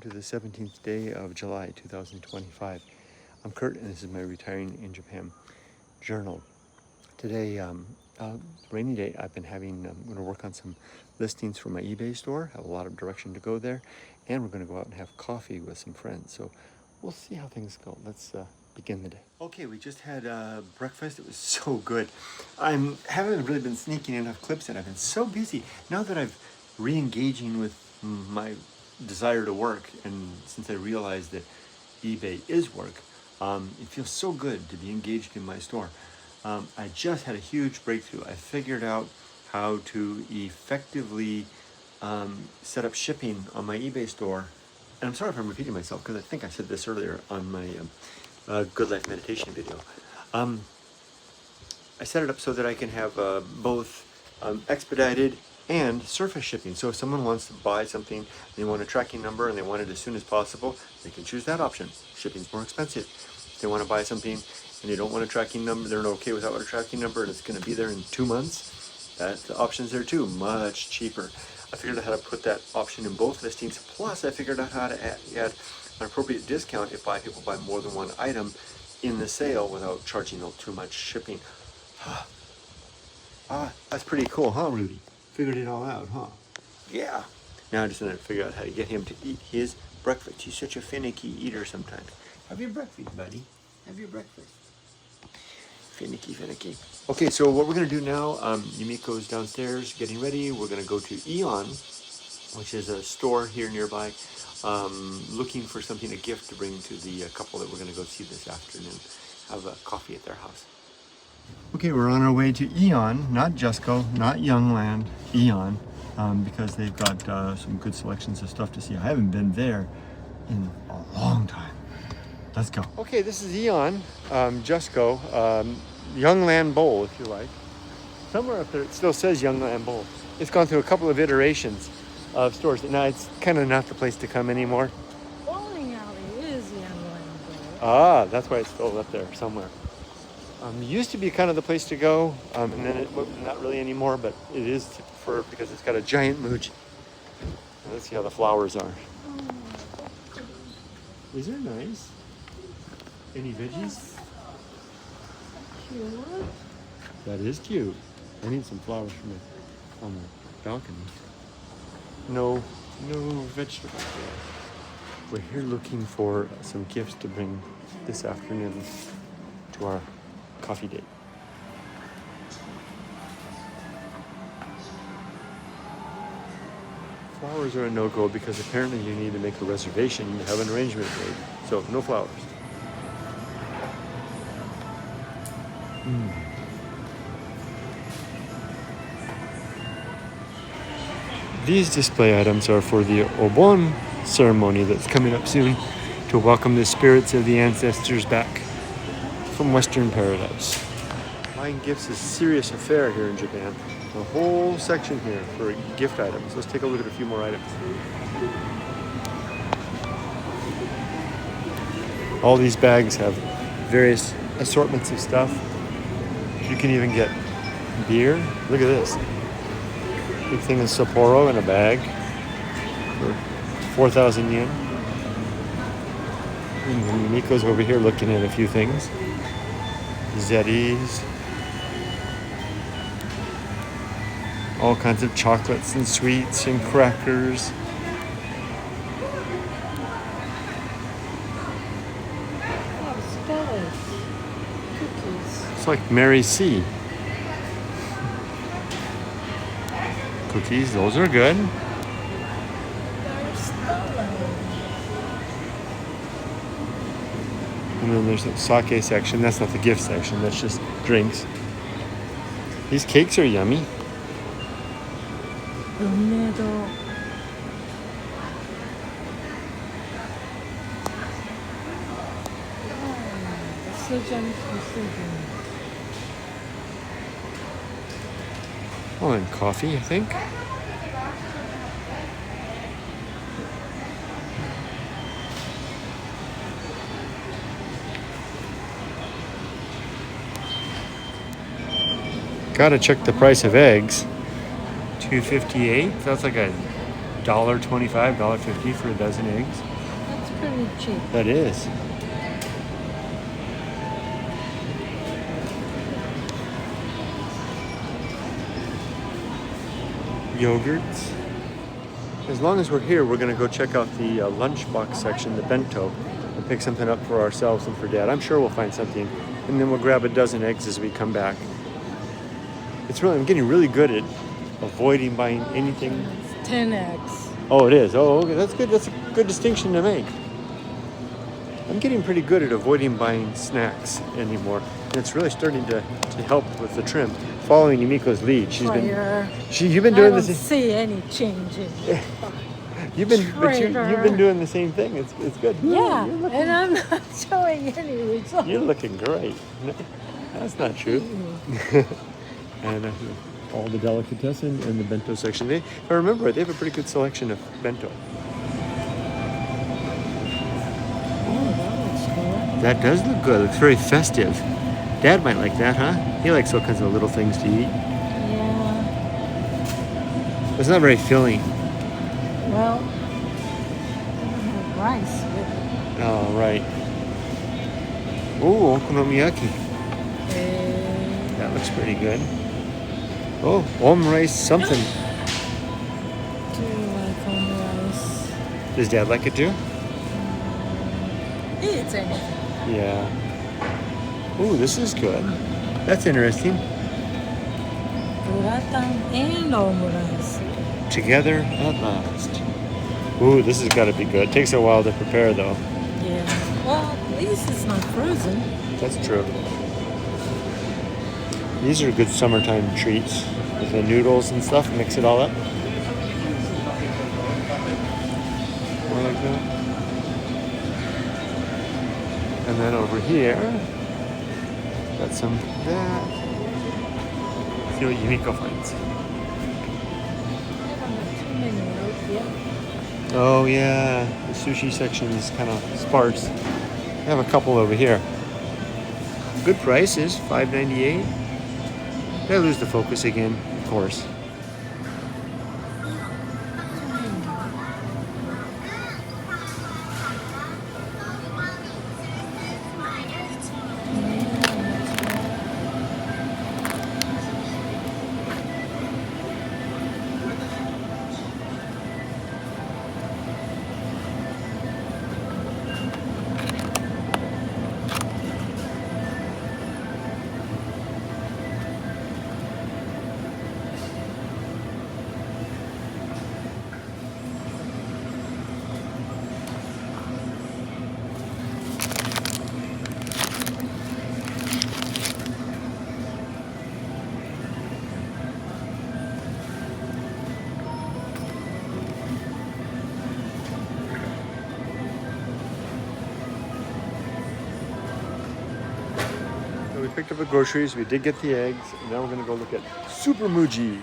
to the 17th day of July 2025. I'm Kurt, and this is my Retiring in Japan journal. Today, rainy day. I'm going to work on some listings for my eBay store. Have a lot of direction to go there, and we're going to go out and have coffee with some friends. So we'll see how things go. Let's begin the day. Okay, we just had breakfast. It was so good. I haven't really been sneaking enough clips in. I've been so busy. Now that I've re-engaging with my desire to work, and since I realized that eBay is work, it feels so good to be engaged in my store. I just had a huge breakthrough. I figured out how to effectively set up shipping on my eBay store. And I'm sorry if I'm repeating myself, because I think I said this earlier on my Good Life meditation video. I set it up so that I can have both expedited and surface shipping. So if someone wants to buy something, they want a tracking number and they want it as soon as possible, they can choose that option. Shipping's more expensive. If they want to buy something and they don't want a tracking number, they're okay without a tracking number, and it's going to be there in 2 months, the option's there too, much cheaper. I figured out how to put that option in both listings, plus I figured out how to add an appropriate discount if people buy more than one item in the sale without charging too much shipping. That's pretty cool, huh, Rudy? Figured it all out, huh? Yeah. Now I just want to figure out how to get him to eat his breakfast. He's such a finicky eater sometimes. Have your breakfast, buddy. Have your breakfast. Finicky. Okay, so what we're going to do now, Yumiko's downstairs getting ready. We're going to go to Aeon, which is a store here nearby, looking for something, a gift to bring to the couple that we're going to go see this afternoon. Have a coffee at their house. Okay, we're on our way to Aeon, not Jusco, not Youngland, Aeon, because they've got some good selections of stuff to see. I haven't been there in a long time. Let's go. Okay, this is Aeon, Jusco, Youngland Bowl, if you like. Somewhere up there it still says Youngland Bowl. It's gone through a couple of iterations of stores. Now it's kind of not the place to come anymore. Bowling alley is Youngland Bowl. Ah, that's why it's still up there somewhere. It used to be kind of the place to go, and then it not really anymore, but it is because it's got a giant mooch. Let's see how the flowers are. These are nice. Any veggies? Cute. That is cute. I need some flowers on the balcony. No vegetables there. We're here looking for some gifts to bring this afternoon to our coffee date. Flowers are a no-go because apparently you need to make a reservation and have an arrangement made. So no flowers. These display items are for the Obon ceremony that's coming up soon to welcome the spirits of the ancestors back from Western paradise. Buying gifts is a serious affair here in Japan. A whole section here for gift items. Let's take a look at a few more items. All these bags have various assortments of stuff. You can even get beer. Look at this. Big thing of Sapporo in a bag for 4,000 yen. And Miko's over here looking at a few things. Zeddies. All kinds of chocolates and sweets and crackers. Cookies. It's like Mary C. Cookies, those are good. And then there's the sake section. That's not the gift section, that's just drinks. These cakes are yummy. Oh, and coffee, I think. Gotta check the price of eggs. $2.58. That's like a $1.25, $1.50 for a dozen eggs. That's pretty cheap. That is. Yogurts. As long as we're here, we're going to go check out the lunchbox section, the bento, and pick something up for ourselves and for Dad. I'm sure we'll find something, and then we'll grab a dozen eggs as we come back. I'm getting really good at avoiding buying anything. It's 10x. Oh, it is. Oh, okay. That's good. That's a good distinction to make. I'm getting pretty good at avoiding buying snacks anymore, and it's really starting to help with the trim. Following Yumiko's lead, you've been doing this. I don't see any change in it. You've been doing the same thing. It's good. Yeah, and I'm not showing any results. You're looking great. No, that's not true. And all the delicatessen and the bento section. If I remember, they have a pretty good selection of bento. Oh, that looks cool. That does look good. It looks very festive. Dad might like that, huh? He likes all kinds of little things to eat. Yeah. It's not very filling. Well, I don't have rice with it. Oh, right. Oh, okonomiyaki. That looks pretty good. Oh, rice something. Do you like rice? Does Dad like it too? He eats anything. Yeah. Ooh, this is good. That's interesting. Gratang and omurice. Together at last. Ooh, this has got to be good. It takes a while to prepare though. Yeah. Well, at least it's not frozen. That's true. These are good summertime treats with the noodles and stuff. Mix it all up. More like that. And then over here, got some of that. See what Yumiko finds. I don't have too many out yet. Oh yeah, the sushi section is kind of sparse. I have a couple over here. Good prices, $5.98. Did I lose the focus again? Of course. So we picked up the groceries, we did get the eggs, and now we're gonna go look at Super Muji.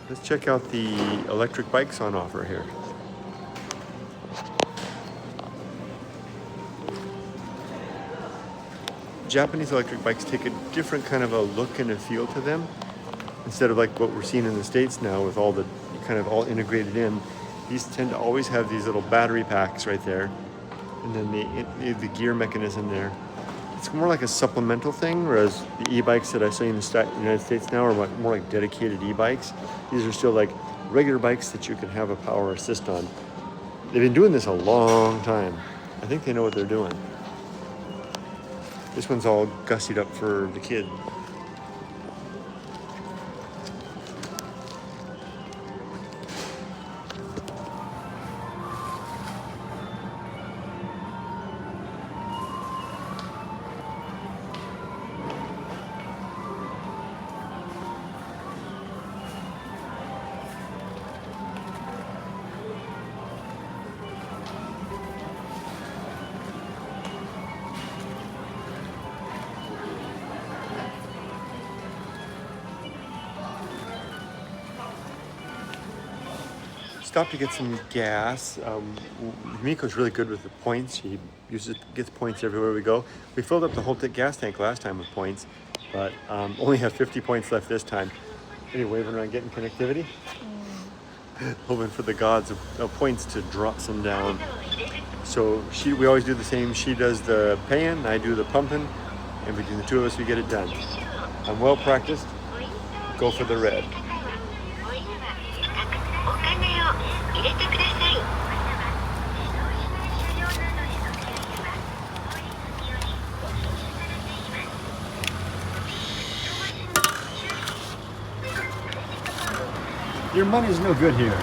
Let's check out the electric bikes on offer here. Japanese electric bikes take a different kind of a look and a feel to them. Instead of like what we're seeing in the States now with all the kind of all integrated in, these tend to always have these little battery packs right there, and then the gear mechanism there. It's more like a supplemental thing, whereas the e-bikes that I see in the United States now are more like dedicated e-bikes. These are still like regular bikes that you can have a power assist on. They've been doing this a long time. I think they know what they're doing. This one's all gussied up for the kid. Stopped to get some gas. Yumiko's really good with the points. She gets points everywhere we go. We filled up the whole gas tank last time with points, but only have 50 points left this time. Are you waving around getting connectivity? Hoping for the gods of points to drop some down. So we always do the same. She does the paying, I do the pumping, and between the two of us, we get it done. I'm well practiced. Go for the red. Your money's no good here.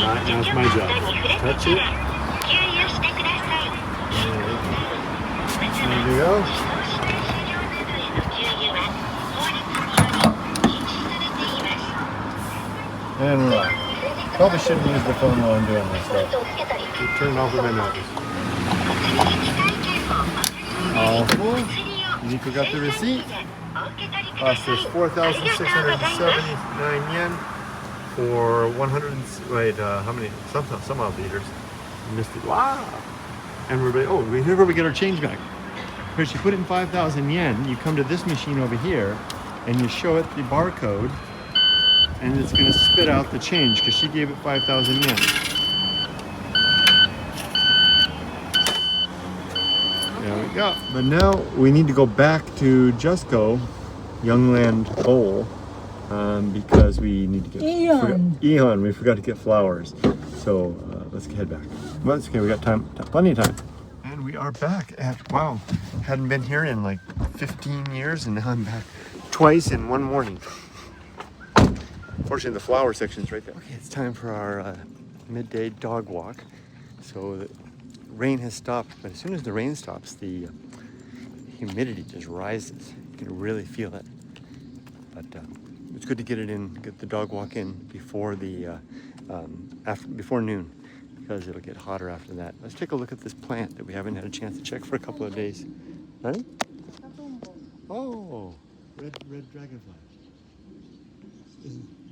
Now it's my job. Touch it. There you go. And right. Probably shouldn't use the phone while I'm doing this stuff. Turn it off with my nose. All full. Yumiko got the receipt. Cost us 4,679 yen for 100. Wait, how many? Some odd liters. Missed it. Wow. And here's where we get our change back. Because you put in 5,000 yen, you come to this machine over here, and you show it the barcode, and it's going to spit out the change because she gave it 5,000 yen. There we go. But now we need to go back to Jusco, Youngland Bowl, because we need to get Ehon. We forgot to get flowers. So let's head back. Well, it's okay. We got time, plenty of time. And we are back at, wow, hadn't been here in like 15 years, and now I'm back twice in one morning. Fortunately, the flower section's right there. Okay, it's time for our midday dog walk. So the rain has stopped, but as soon as the rain stops, the humidity just rises. You can really feel it. But it's good to get the dog walk in before before noon, because it'll get hotter after that. Let's take a look at this plant that we haven't had a chance to check for a couple of days. Honey? Oh, red dragonfly.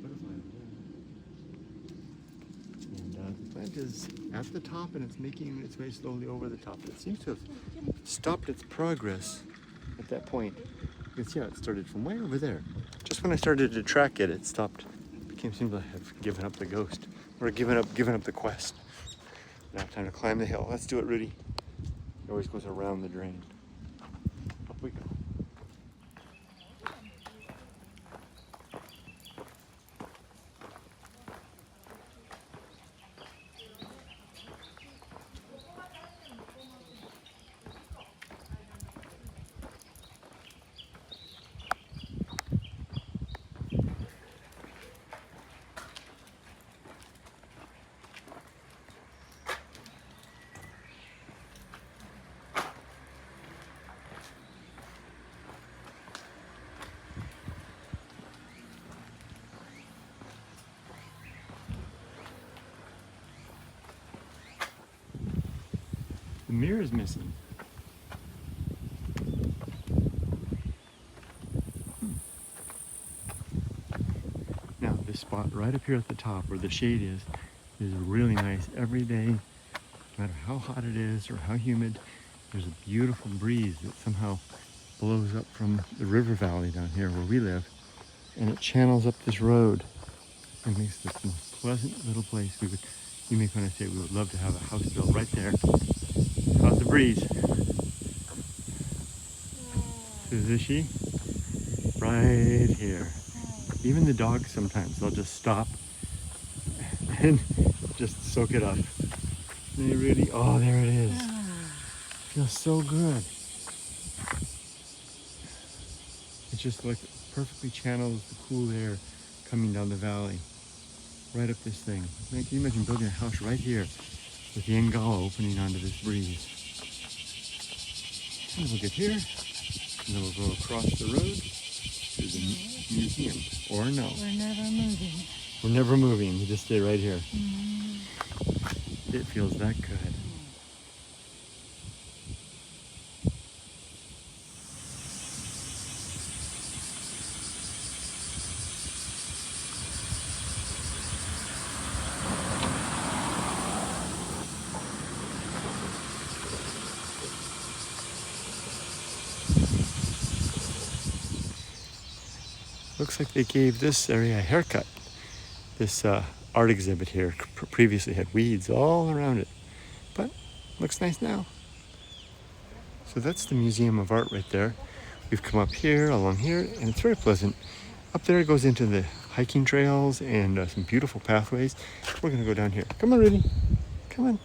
Butterfly. And the plant is at the top, and it's making its way slowly over the top. It seems to have stopped its progress at that point. You can see how it started from way over there. Just when I started to track it, it stopped. It seemed to have given up the ghost, or given up the quest. Now time to climb the hill. Let's do it, Rudy. It always goes around the drain. Up we go. The mirror is missing. spot right up here at the top where the shade is really nice every day. No matter how hot it is or how humid, there's a beautiful breeze that somehow blows up from the river valley down here where we live, and it channels up this road and makes this the most pleasant little place. Yumiko and I say we would love to have a house built right there. How's the breeze? Suzushi? Right here. Even the dogs sometimes, they'll just stop and just soak it up. They really, oh, there it is. Feels so good. It just like perfectly channels the cool air coming down the valley, right up this thing. Like, can you imagine building a house right here with the Ngala opening onto this breeze? And we'll get here, and then we'll go across the road to the museum. Or no. We're never moving. We're never moving. We just stay right here. It feels that good. Looks like they gave this area a haircut. This art exhibit here previously had weeds all around it, but looks nice now. So that's the Museum of Art right there. We've come up here, along here, and it's very pleasant. Up there it goes into the hiking trails and some beautiful pathways. We're gonna go down here. Come on, Rudy. Come on.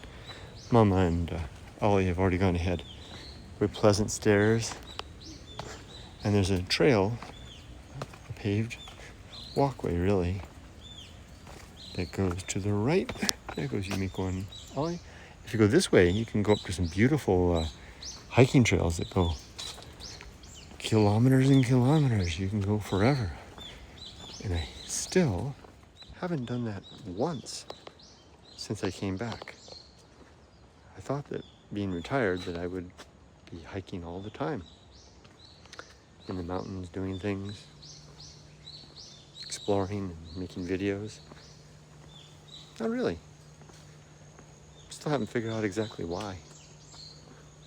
Mama and Ollie have already gone ahead. Very pleasant stairs. And there's a trail, a paved walkway really, that goes to the right. There goes Yumiko and Ollie. If you go this way, you can go up to some beautiful hiking trails that go kilometers and kilometers. You can go forever. And I still haven't done that once since I came back. I thought that being retired that I would be hiking all the time. In the mountains, doing things, exploring and making videos. Not really. Still haven't figured out exactly why.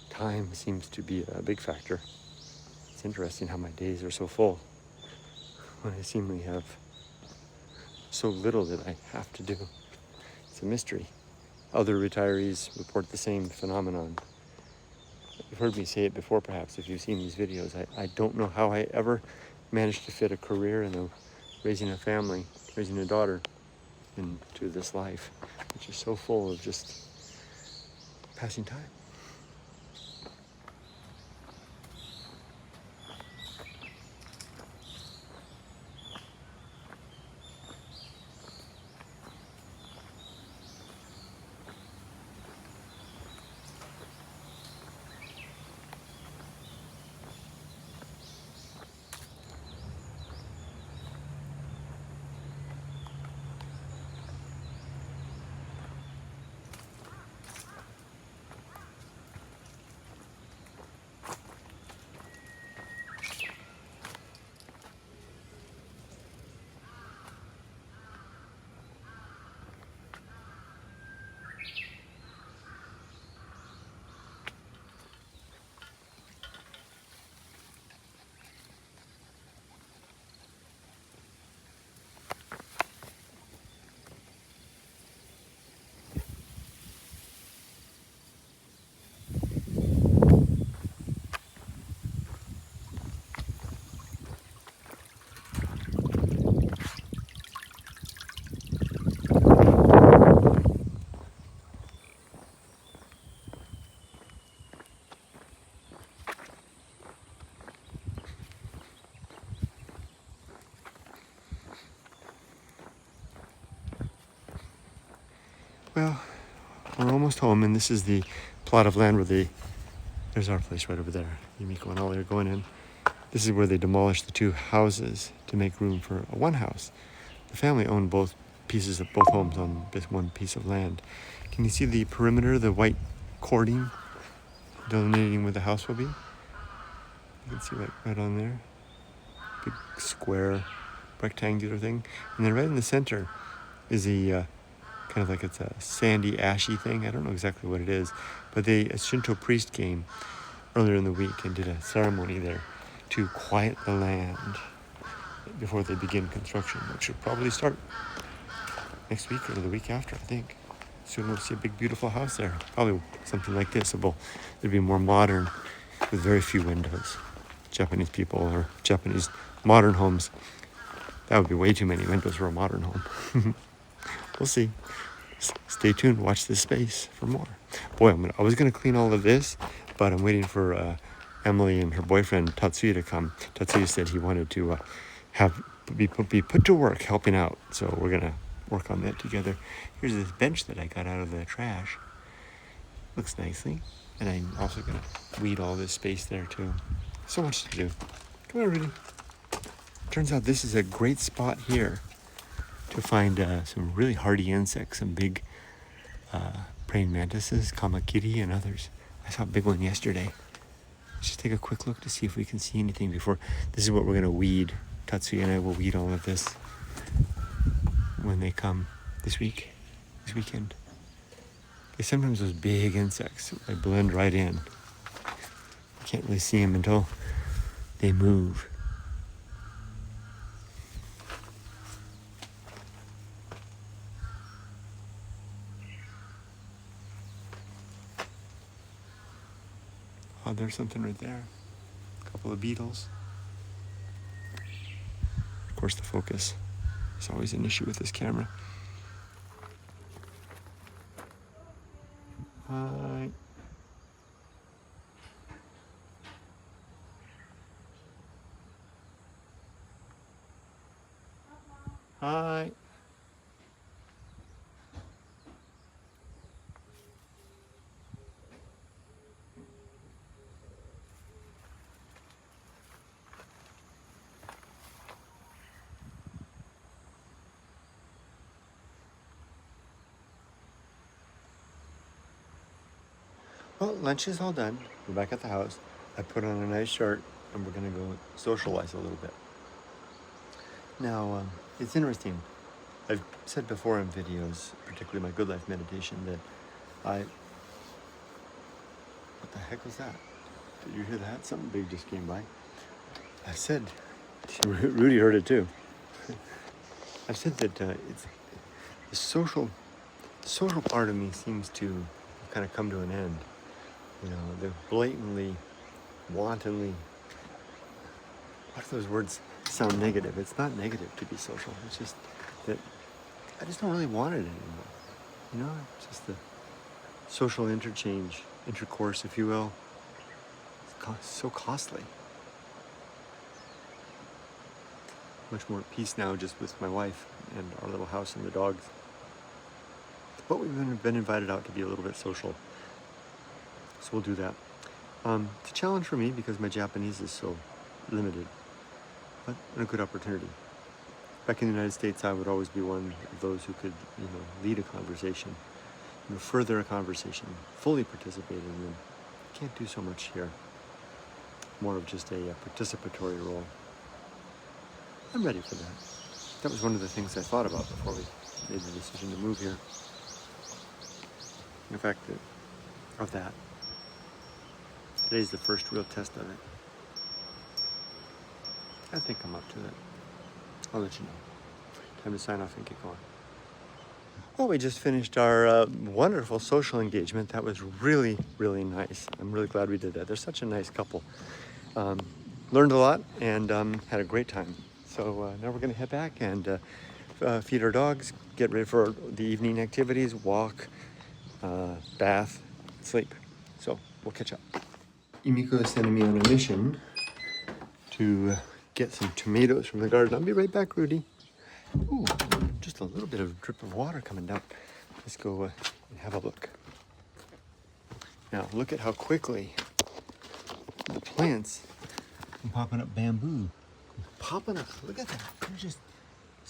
Time seems to be a big factor. It's interesting how my days are so full when I seemingly have so little that I have to do. It's a mystery. Other retirees report the same phenomenon. You've heard me say it before, perhaps, if you've seen these videos. I don't know how I ever managed to fit a career and raising a family, raising a daughter into this life, which is so full of just passing time. Well, we're almost home, and this is the plot of land where there's our place right over there. Yumiko and Ollie are going in. This is where they demolished the two houses to make room for one house. The family owned both pieces of both homes on this one piece of land. Can you see the perimeter, the white cording delineating where the house will be? You can see right on there. Big square rectangular thing. And then right in the center is a kind of like it's a sandy, ashy thing. I don't know exactly what it is, but a Shinto priest came earlier in the week and did a ceremony there to quiet the land before they begin construction, which should probably start next week or the week after, I think. Soon we'll see a big, beautiful house there. Probably something like this. It'll be more modern with very few windows. Japanese people or Japanese modern homes, that would be way too many windows for a modern home. We'll see. Stay tuned. Watch this space for more. Boy, I was going to clean all of this, but I'm waiting for Emily and her boyfriend Tatsuya to come. Tatsuya said he wanted to be put to work helping out, so we're going to work on that together. Here's this bench that I got out of the trash. Looks nicely. And I'm also going to weed all this space there too. So much to do. Come on, Rudy. Turns out this is a great spot here to find some really hardy insects, some big praying mantises, kamakiri, and others. I saw a big one yesterday. Let's just take a quick look to see if we can see anything before. This is what we're going to weed. Tatsuya and I will weed all of this when they come this weekend. Because sometimes those big insects, they blend right in. You can't really see them until they move. Oh, there's something right there. A couple of beetles. Of course, the focus is always an issue with this camera. Hi. Hi. Well, lunch is all done. We're back at the house. I put on a nice shirt and we're going to go socialize a little bit. Now, it's interesting. I've said before in videos, particularly my Good Life meditation, that what the heck was that? Did you hear that? Something big just came by. I said, Rudy heard it too. I've said that it's the social part of me seems to kind of come to an end. You know, the blatantly, wantonly, what do those words sound negative? It's not negative to be social. It's just that I just don't really want it anymore. You know, it's just the social intercourse, if you will. It's so costly. Much more at peace now just with my wife and our little house and the dogs. But we've been invited out to be a little bit social. So we'll do that. It's a challenge for me because my Japanese is so limited, but a good opportunity. Back in the United States, I would always be one of those who could, lead a conversation, further a conversation, fully participate in them. Can't do so much here. More of just a participatory role. I'm ready for that. That was one of the things I thought about before we made the decision to move here. In fact, of that. Today's the first real test of it. I think I'm up to it. I'll let you know. Time to sign off and get going. Well, we just finished our wonderful social engagement. That was really, really nice. I'm really glad we did that. They're such a nice couple. Learned a lot and had a great time. So now we're going to head back and feed our dogs, get ready for the evening activities, walk, bath, sleep. So we'll catch up. Yumiko is sending me on a mission to get some tomatoes from the garden. I'll be right back, Rudy. Ooh, just a little bit of drip of water coming down. Let's go and have a look. Now, look at how quickly the plants are popping up bamboo. Popping up, look at that. This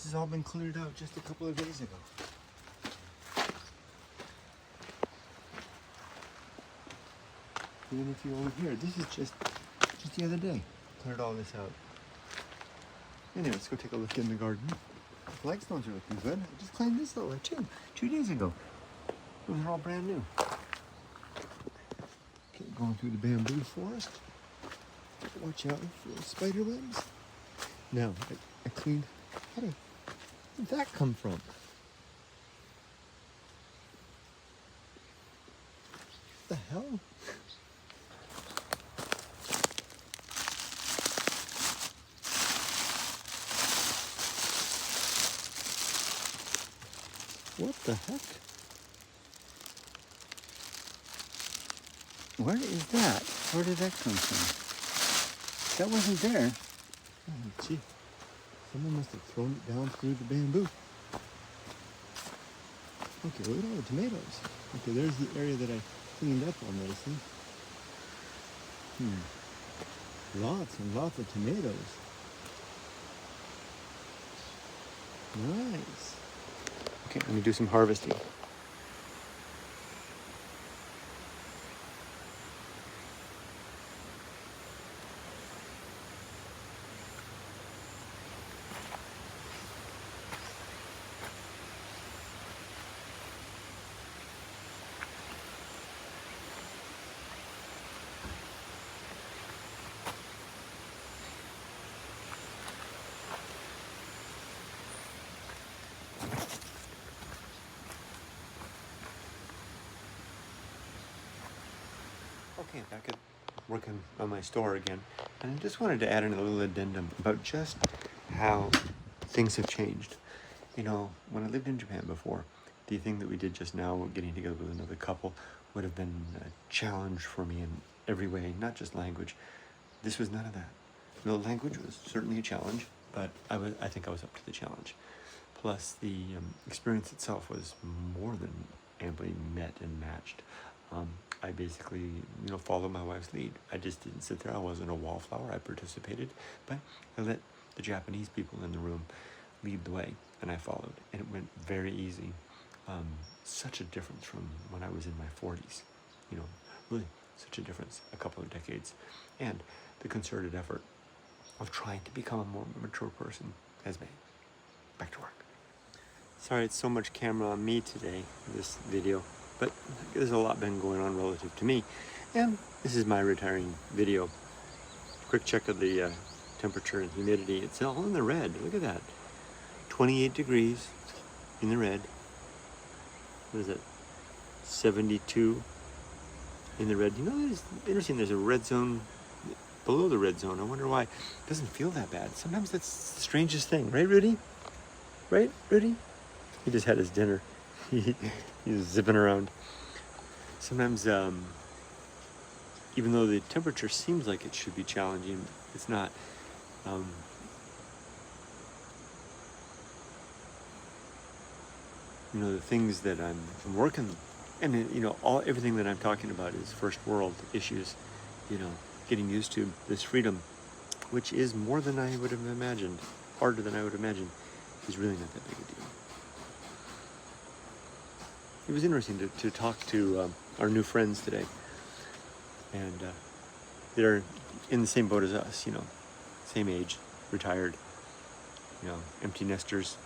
has all been cleared out just a couple of days ago. Even if you're over here, this is just the other day. Cleared all this out. Anyway, let's go take a look in the garden. The flagstones are looking good. I just climbed this little too, 2 days ago. Those are all brand new. Okay, going through the bamboo forest. Watch out for spider webs. Now, I cleaned. Where did that come from? What the hell? What the heck? Where is that? Where did that come from? That wasn't there. Oh, gee. Someone must have thrown it down through the bamboo. Okay, look at all the tomatoes. Okay, there's the area that I cleaned up on this thing. Lots and lots of tomatoes. Nice. Okay, let me do some harvesting. Okay, back at working on my store again, and I just wanted to add in a little addendum about just how things have changed. You know, when I lived in Japan before, the thing that we did just now, getting together with another couple, would have been a challenge for me in every way, not just language. This was none of that. The language was certainly a challenge, but I think I was up to the challenge. Plus, the experience itself was more than amply met and matched. I basically, followed my wife's lead. I just didn't sit there. I wasn't a wallflower. I participated, but I let the Japanese people in the room lead the way, and I followed, and it went very easy. Such a difference from when I was in my 40s. Really such a difference, a couple of decades, and the concerted effort of trying to become a more mature person has made. Back to work. Sorry, it's so much camera on me today, this video, but there's a lot been going on relative to me, and this is my retiring video. Quick check of the temperature and humidity. It's all in the red. Look at that. 28 degrees in the red. What is it? 72 in the red. It's interesting, there's a red zone below the red zone. I wonder why. It doesn't feel that bad. Sometimes that's the strangest thing. Right, Rudy? Right, Rudy? He just had his dinner. He's zipping around. Sometimes, even though the temperature seems like it should be challenging, it's not. The things that I'm working, and everything that I'm talking about is first world issues. Getting used to this freedom, which is more than I would have imagined, harder than I would imagine, is really not that big a deal. It was interesting to talk to our new friends today, and they're in the same boat as us, same age, retired, empty nesters.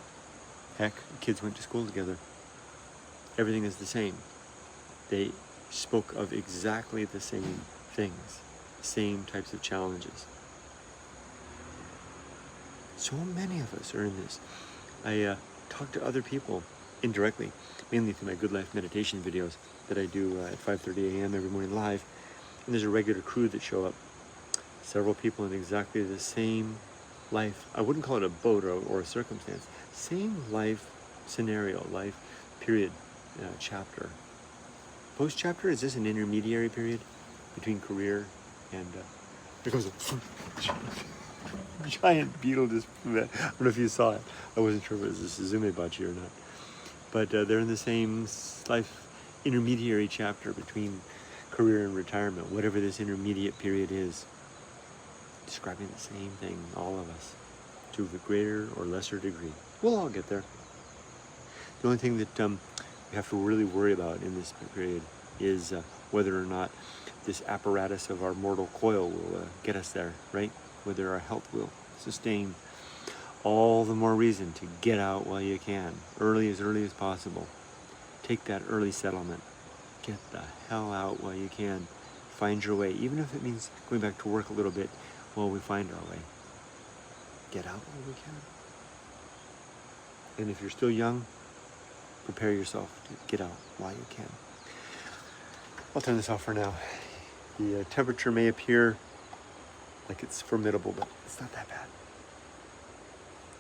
Heck, kids went to school together. Everything is the same. They spoke of exactly the same things, same types of challenges. So many of us are in this. I talk to other people indirectly, mainly through my Good Life meditation videos that I do at 5:30 a.m. every morning live. And there's a regular crew that show up. Several people in exactly the same life. I wouldn't call it a boat or a circumstance. Same life scenario, life period, chapter. Post-chapter, is this an intermediary period between career and... there goes a giant beetle just... I don't know if you saw it. I wasn't sure if it was a Suzume-bachi or not. But they're in the same life intermediary chapter between career and retirement, whatever this intermediate period is. Describing the same thing, all of us, to a greater or lesser degree. We'll all get there. The only thing that we have to really worry about in this period is whether or not this apparatus of our mortal coil will get us there, right? Whether our health will sustain all the more reason to get out while you can, early as possible. Take that early settlement. Get the hell out while you can. Find your way, even if it means going back to work a little bit while we find our way. Get out while we can. And if you're still young, prepare yourself to get out while you can. I'll turn this off for now. The temperature may appear like it's formidable, but it's not that bad.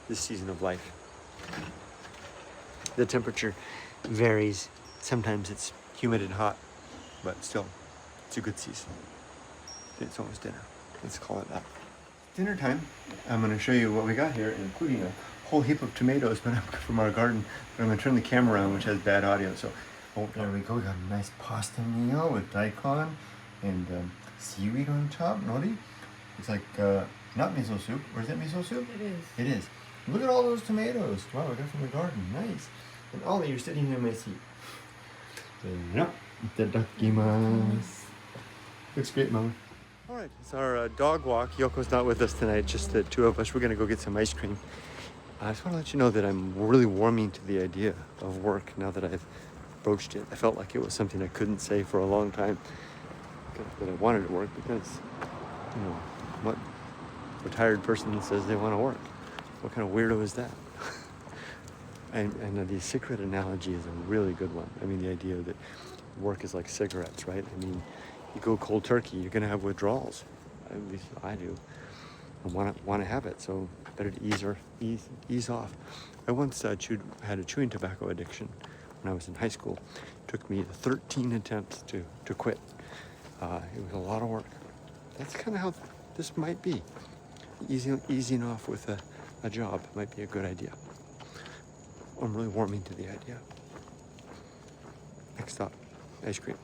This season of life, the temperature varies. Sometimes it's humid and hot, but still, it's a good season. It's almost dinner. Let's call it that. Dinner time. I'm going to show you what we got here, including a whole heap of tomatoes from our garden. But I'm going to turn the camera on, which has bad audio. So, oh, there we go. We got a nice pasta meal with daikon and seaweed on top. Nori. It's like not miso soup. Or is that miso soup? It is. It is. Look at all those tomatoes. Wow, we got from the garden. Nice. And Ollie, you're sitting in my seat. Yep. Itadakimasu. Looks great, Mama. All right, it's our dog walk. Yoko's not with us tonight, just the two of us. We're going to go get some ice cream. I just want to let you know that I'm really warming to the idea of work now that I've broached it. I felt like it was something I couldn't say for a long time, that I wanted to work because, you know, what retired person says they want to work? What kind of weirdo is that? and the cigarette analogy is a really good one. I mean, the idea that work is like cigarettes, right? I mean, you go cold turkey, you're going to have withdrawals. At least I do. I want to have it, so better to ease off. I once had a chewing tobacco addiction when I was in high school. It took me 13 attempts to quit. It was a lot of work. That's kind of how this might be. Easing off with a job might be a good idea. I'm really warming to the idea. Next stop, ice cream.